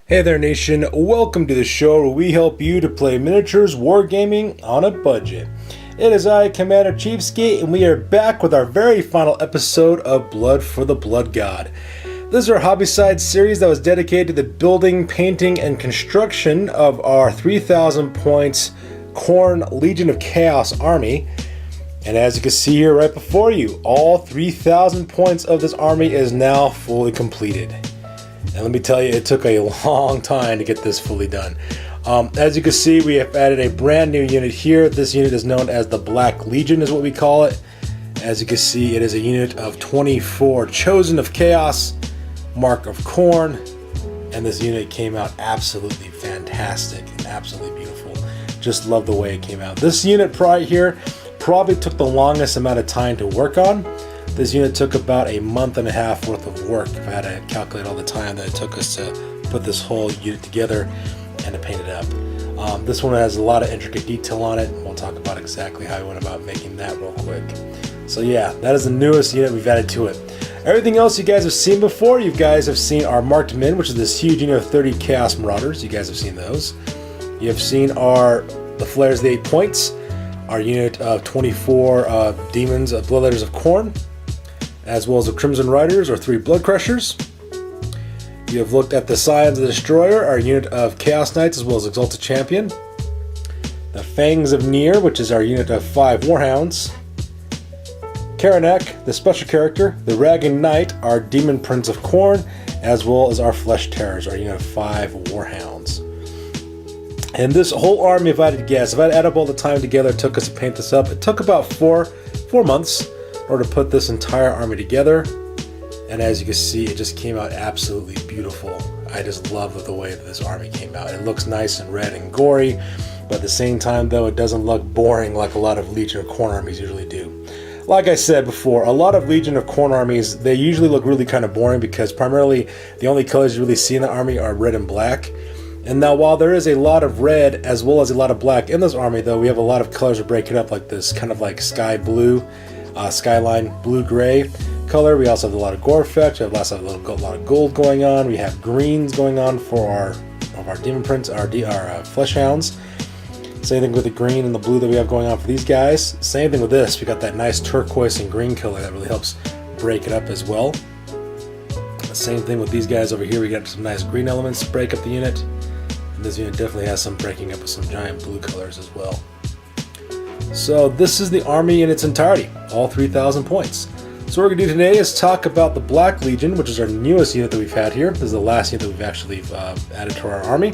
Hey there nation, welcome to the show where we help you to play miniatures wargaming on a budget. It is I, Commander Chiefskate, and we are back with our very final episode of Blood for the Blood God. This is our hobby-side series that was dedicated to the building, painting, and construction of our 3,000 points Khorne Legion of Chaos army. And as you can see here right before you, all 3,000 points of this army is now fully completed. And let me tell you, it took a long time to get this fully done. As you can see, we have added a brand new unit here. This unit is known as the Black Legion is what we call it. As you can see, it is a unit of 24 Chosen of Chaos, Mark of Khorne, and this unit came out absolutely fantastic and absolutely beautiful. Just love the way it came out. This unit right here probably took the longest amount of time to work on. This unit took about a month and a half worth of work if I had to calculate all the time that it took us to put this whole unit together and to paint it up. This one has a lot of intricate detail on it. We'll talk about exactly how we went about making that real quick. So yeah, that is the newest unit we've added to it. Everything else you guys have seen before. You guys have seen our Marked Men, which is this huge unit of 30 Chaos Marauders. You guys have seen those. You have seen the Flares of the 8 Points, our unit of 24 Demons of Bloodletters of Khorne, as well as the Crimson Riders, or 3 Blood Crushers. You have looked at the Scions of the Destroyer, our unit of Chaos Knights, as well as Exalted Champion. The Fangs of Nier, which is our unit of 5 Warhounds. Karanek, the special character. The Ragging Knight, our Demon Prince of Khorne, as well as our Flesh Terrors, our unit of 5 Warhounds. And this whole army, if I had to guess, if I had to add up all the time together it took us to paint this up, it took about four months in order to put this entire army together. And as you can see, it just came out absolutely beautiful. I just love the way that this army came out. It looks nice and red and gory, but at the same time though, it doesn't look boring like a lot of Legion of Khorne armies usually do. Like I said before, a lot of Legion of Khorne armies, they usually look really kind of boring because primarily the only colors you really see in the army are red and black. And now while there is a lot of red as well as a lot of black in this army though, we have a lot of colors that break it up, like this kind of like sky blue, skyline blue-gray color. We also have a lot of gore effects. We have a lot of gold going on. We have greens going on for our Demon Prince, our Flesh Hounds. Same thing with the green and the blue that we have going on for these guys. Same thing with this. We got that nice turquoise and green color that really helps break it up as well. Same thing with these guys over here. We got some nice green elements to break up the unit. And this unit definitely has some breaking up with some giant blue colors as well. So this is the army in its entirety, all 3,000 points. So what we're going to do today is talk about the Black Legion, which is our newest unit that we've had here. This is the last unit that we've actually added to our army.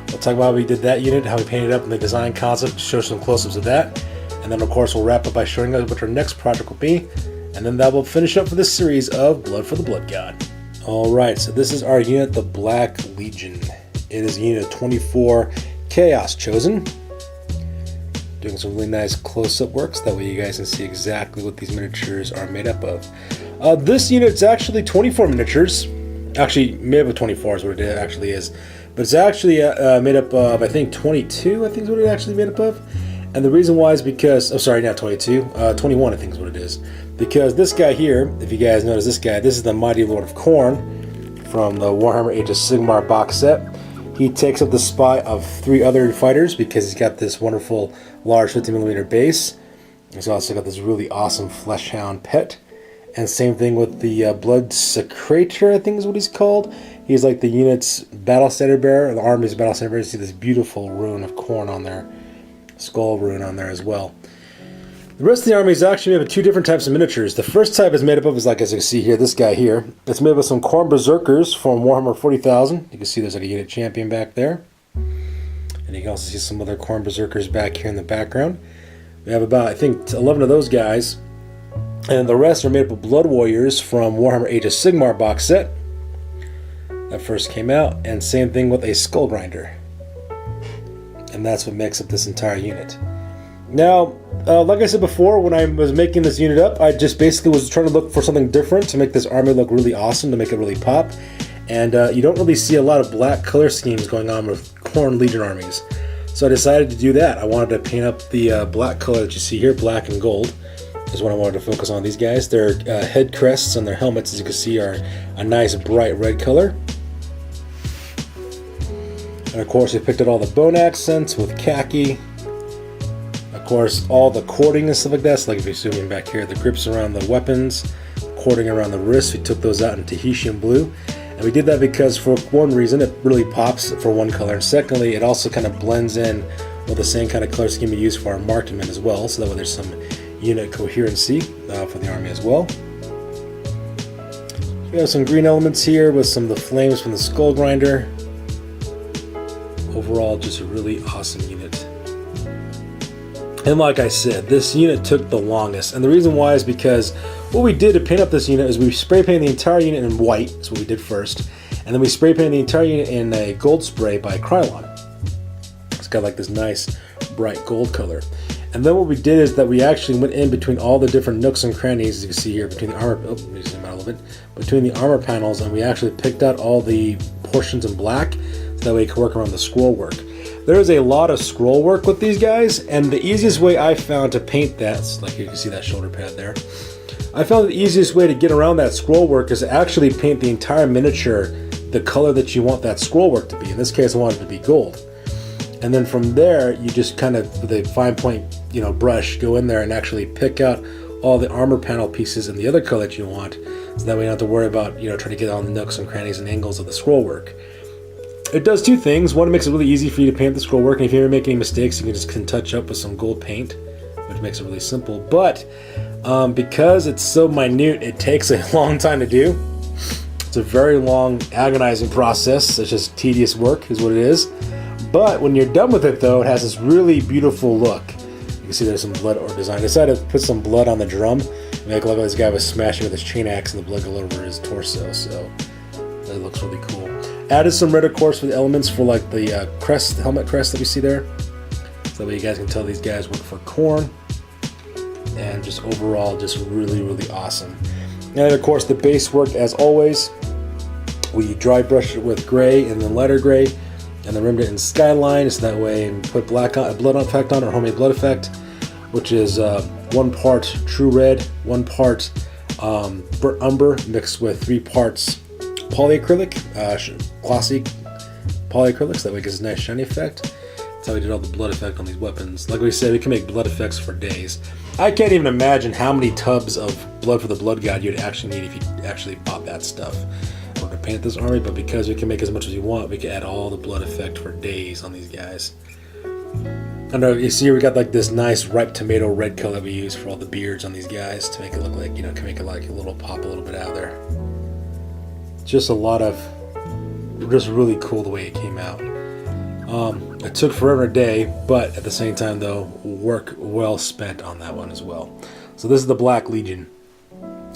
We'll talk about how we did that unit, how we painted it up, and the design concept, show some close-ups of that. And then of course we'll wrap up by showing us what our next project will be. And then that will finish up for this series of Blood for the Blood God. Alright, so this is our unit, the Black Legion. It is a unit of 24 Chaos Chosen. Doing some really nice close-up works, that way you guys can see exactly what these miniatures are made up of. This unit's actually 24 miniatures. Actually, made up of 24 is what it actually is. But it's actually made up of, I think, 22, I think is what it actually made up of. And the reason why is because, oh sorry, not 22, 21 I think is what it is. Because this guy here, if you guys notice this guy, this is the Mighty Lord of Khorne from the Warhammer Age of Sigmar box set. He takes up the spot of 3 other fighters because he's got this wonderful large 50mm base. He's also got this really awesome Flesh Hound pet. And same thing with the Blood Secretor, I think is what he's called. He's like the unit's battle standard bearer, the army's battle standard bearer. You see this beautiful rune of Khorne on there, skull rune on there as well. The rest of the army is actually made up of 2 different types of miniatures. The first type is made up of, like as you can see here, this guy here. It's made up of some Khorne Berserkers from Warhammer 40,000. You can see there's like a unit champion back there. And you can also see some other Khorne Berserkers back here in the background. We have about, I think, 11 of those guys. And the rest are made up of Blood Warriors from Warhammer Age of Sigmar box set. That first came out. And same thing with a Skull Grinder. And that's what makes up this entire unit. Now, like I said before, when I was making this unit up, I just basically was trying to look for something different to make this army look really awesome, to make it really pop. And you don't really see a lot of black color schemes going on with Khorne Legion armies. So I decided to do that. I wanted to paint up the black color that you see here, black and gold, is what I wanted to focus on these guys. Their head crests and their helmets, as you can see, are a nice bright red color. And of course we picked out all the bone accents with khaki. Of course all the cording and stuff like that. So like if you're zooming back here, the grips around the weapons, cording around the wrists, we took those out in Tahitian blue. And we did that because for one reason, it really pops for one color. And secondly, it also kind of blends in with the same kind of color scheme we use for our marksmen as well. So that way there's some unit coherency for the army as well. We have some green elements here with some of the flames from the skull grinder. Overall, just a really awesome unit. And like I said, this unit took the longest. And the reason why is because what we did to paint up this unit is we spray painted the entire unit in white. That's what we did first. And then we spray painted the entire unit in a gold spray by Krylon. It's got like this nice bright gold color. And then what we did is that we actually went in between all the different nooks and crannies, as you can see here, between the armor, let me zoom out a little bit, between the armor panels, and we actually picked out all the portions in black, so that way we can work around the scroll work. There is a lot of scroll work with these guys, and the easiest way I found to paint that, like you can see that shoulder pad there, I found the easiest way to get around that scroll work is to actually paint the entire miniature the color that you want that scroll work to be. In this case, I wanted it to be gold. And then from there, you just kind of, with a fine point, brush, go in there and actually pick out all the armor panel pieces in the other color that you want, so that way you don't have to worry about, trying to get on the nooks and crannies and angles of the scroll work. It does two things. One, it makes it really easy for you to paint the scroll work, and if you ever make any mistakes, you can just touch up with some gold paint, which makes it really simple. But because it's so minute, it takes a long time to do. It's a very long, agonizing process. It's just tedious work, is what it is. But when you're done with it, though, it has this really beautiful look. You can see there's some blood or design. I decided to put some blood on the drum and make it look like this guy was smashing with his chain axe and the blood all over his torso. So that looks really cool. Added some red, of course, for the elements for like the crest, the helmet crest that we see there. So that way you guys can tell these guys work for Khorne. And just overall, just really, really awesome. And of course, the base work as always. We dry brushed it with gray and then lighter gray, and then rimmed it in Skyline, so that way we put blood effect on, or homemade blood effect, which is 1 part true red, 1 part burnt umber, mixed with 3 parts polyacrylic, glossy polyacrylics. That way it gives a nice shiny effect. That's how we did all the blood effect on these weapons. Like we said, we can make blood effects for days. I can't even imagine how many tubs of blood for the blood god you'd actually need if you actually bought that stuff. We're going to paint this army, but because we can make as much as we want, we can add all the blood effect for days on these guys. I know you see here we got like this nice ripe tomato red color we use for all the beards on these guys to make it look like, can make it like a little pop a little bit out of there. Just a lot of, just really cool the way it came out. It took forever a day, but at the same time though, work well spent on that one as well. So this is the Black Legion,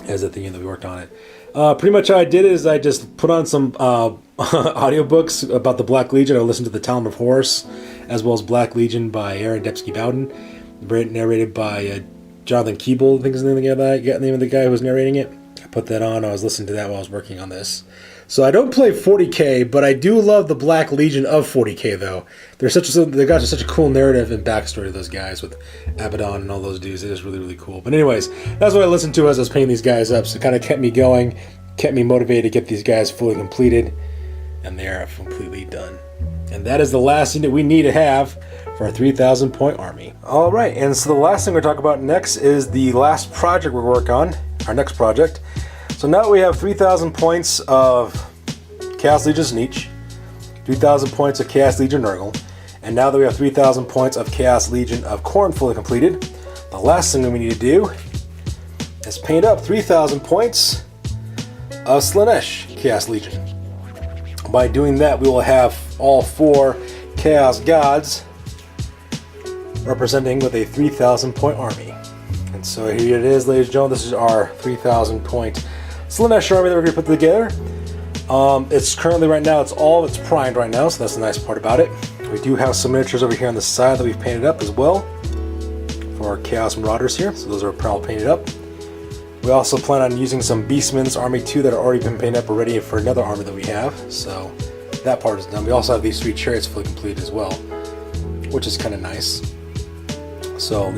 as at the end that we worked on it. Pretty much how I did it is I just put on some audiobooks about the Black Legion. I listened to the Talmud of Horus, as well as Black Legion by Aaron Depsky-Bowden, narrated by Jonathan Keeble, I think is the name of the guy who was narrating it. I put that on. I was listening to that while I was working on this. So I don't play 40k, but I do love the Black Legion of 40k, though. They got such a cool narrative and backstory to those guys with Abaddon and all those dudes. It is really, really cool. But anyways, that's what I listened to as I was painting these guys up. So it kind of kept me going, kept me motivated to get these guys fully completed. And they are completely done. And that is the last unit we need to have for our 3,000 point army. All right, and so the last thing we're going to talk about next is the last project we're working on, our next project. So now we have 3,000 points of Chaos Legion Sneech, 3,000 points of Chaos Legion Nurgle, and now that we have 3,000 points of Chaos Legion of Khorne fully completed, the last thing that we need to do is paint up 3,000 points of Slaanesh Chaos Legion. By doing that, we will have all 4 Chaos Gods representing with a 3,000 point army. And so here it is, ladies and gentlemen, this is our 3,000 point Slaanesh army that we're going to put together. It's currently right now, it's primed right now, so that's the nice part about it. We do have some miniatures over here on the side that we've painted up as well for our Chaos Marauders here, so those are all painted up. We also plan on using some Beastmen's Army 2 that are already been painted up already for another army that we have, so that part is done. We also have these 3 chariots fully completed as well, which is kind of nice. So,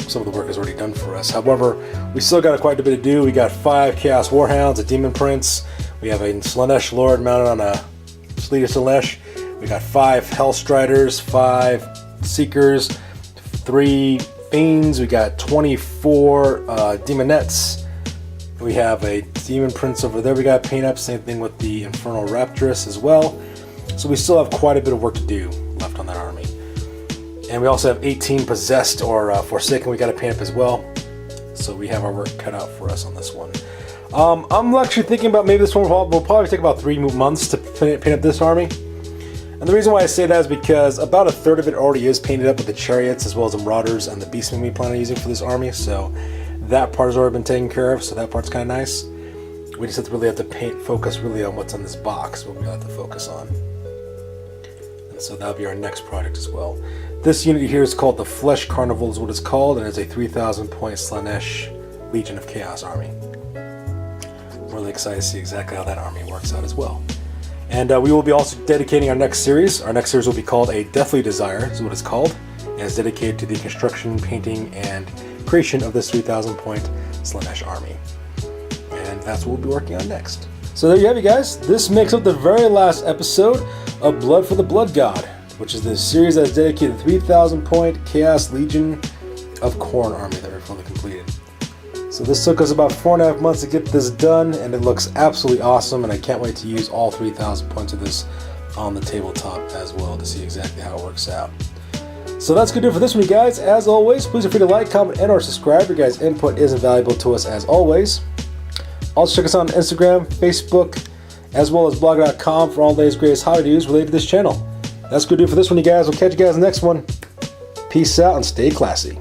some of the work is already done for us. However, we still got quite a bit to do. We got 5 Chaos Warhounds, a Demon Prince. We have a Slaanesh Lord mounted on a Sleet of Slaanesh. We got 5 Hellstriders, 5 Seekers, 3 Fiends. We got 24 Demonettes. We have a Demon Prince over there we got to paint up. Same thing with the Infernal Raptress as well. So we still have quite a bit of work to do left on that army. And we also have 18 Possessed or Forsaken we got to paint up as well. So we have our work cut out for us on this one. I'm actually thinking about maybe this one will probably take about 3 months to paint up this army. And the reason why I say that is because about a third of it already is painted up with the chariots as well as the marauders and the beastmen we plan on using for this army. So that part has already been taken care of, so that part's kind of nice. We just really have to focus really on what's on this box, what we have to focus on. And so that'll be our next project as well. This unit here is called the Flesh Carnival is what it's called, and it's a 3,000 point Slaanesh Legion of Chaos army. I'm really excited to see exactly how that army works out as well. And we will be also dedicating our next series. Our next series will be called A Deathly Desire, is what it's called. And it's dedicated to the construction, painting, and creation of this 3,000 point Slaanesh army. And that's what we'll be working on next. So there you have it, guys. This makes up the very last episode of Blood for the Blood God, which is the series that is dedicated to the 3,000 point Chaos Legion of Khorne army that we fully completed. So this took us about 4.5 months to get this done, and it looks absolutely awesome, and I can't wait to use all 3,000 points of this on the tabletop as well to see exactly how it works out. So that's going to do it for this one, you guys. As always, please feel free to like, comment, and or subscribe. Your guys' input is invaluable to us as always. Also check us out on Instagram, Facebook, as well as blog.com for all the latest greatest hobby news related to this channel. That's going to do it for this one, you guys. We'll catch you guys in the next one. Peace out and stay classy.